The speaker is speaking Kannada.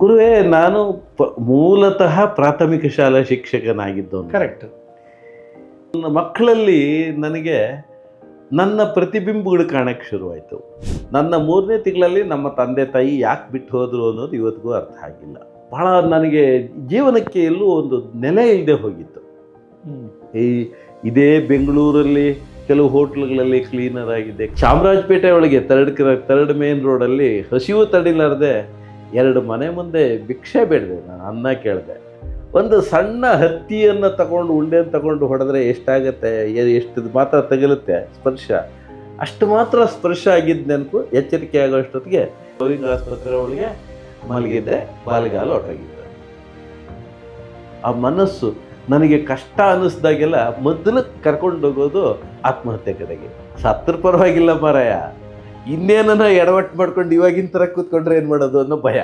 ಗುರುವೇ, ನಾನು ಮೂಲತಃ ಪ್ರಾಥಮಿಕ ಶಾಲಾ ಶಿಕ್ಷಕನಾಗಿದ್ದವನು. ಕರೆಕ್ಟ್. ನನ್ನ ಮಕ್ಕಳಲ್ಲಿ ನನಗೆ ನನ್ನ ಪ್ರತಿಬಿಂಬಗಳು ಕಾಣಕ್ಕೆ ಶುರುವಾಯಿತು. ನನ್ನ 3ನೇ ತಿಂಗಳಲ್ಲಿ ನಮ್ಮ ತಂದೆ ತಾಯಿ ಯಾಕೆ ಬಿಟ್ಟು ಹೋದರು ಅನ್ನೋದು ಇವತ್ತಿಗೂ ಅರ್ಥ ಆಗಿಲ್ಲ. ಬಹಳ ನನಗೆ ಜೀವನಕ್ಕೆ ಎಲ್ಲೂ ಒಂದು ನೆಲೆ ಇಲ್ಲದೆ ಹೋಗಿತ್ತು. ಇದೇ ಬೆಂಗಳೂರಲ್ಲಿ ಕೆಲವು ಹೋಟ್ಲ್ಗಳಲ್ಲಿ ಕ್ಲೀನರ್ ಆಗಿದ್ದೆ. ಚಾಮರಾಜಪೇಟೆ ಒಳಗೆ ಥರ್ಡ್ ಮೇನ್ ರೋಡಲ್ಲಿ ಹಸಿವು ತಡಿಲಾರದೆ 2 ಮನೆ ಮುಂದೆ ಭಿಕ್ಷೆ ಬೇಡಿದೆ. ನಾನು ಅನ್ನ ಕೇಳಿದೆ. ಒಂದು ಸಣ್ಣ ಹತ್ತಿಯನ್ನು ತಗೊಂಡು ಉಂಡೆಯನ್ನು ತಗೊಂಡು ಹೊಡೆದ್ರೆ ಎಷ್ಟಾಗತ್ತೆ, ಎಷ್ಟು ಮಾತ್ರ ತಗಲುತ್ತೆ ಸ್ಪರ್ಶ, ಅಷ್ಟು ಮಾತ್ರ ಸ್ಪರ್ಶ ಆಗಿದ್ದು ನೆನಪು. ಎಚ್ಚರಿಕೆ ಆಗೋಷ್ಟೊತ್ತಿಗೆ ಗೌರಿಂಗ ಆಸ್ಪತ್ರೆ ಒಳಗೆ ಮಲಗಿದ್ದೆ, ಬಾಲಿಗಾಲು ಹೊರಟೋಗಿದ್ದೆ. ಆ ಮನಸ್ಸು ನನಗೆ ಕಷ್ಟ ಅನ್ನಿಸ್ದಾಗೆಲ್ಲ ಮೊದಲು ಕರ್ಕೊಂಡೋಗೋದು ಆತ್ಮಹತ್ಯೆ ಕಡೆಗೆ. ಸತ್ರ ಪರವಾಗಿಲ್ಲ ಮಾರಾಯ, ಇನ್ನೇನ ಎಡವಟ್ಟು ಮಾಡ್ಕೊಂಡು ಇವಾಗಿನ ಥರ ಕೂತ್ಕೊಂಡ್ರೆ ಏನು ಮಾಡೋದು ಅನ್ನೋ ಭಯ.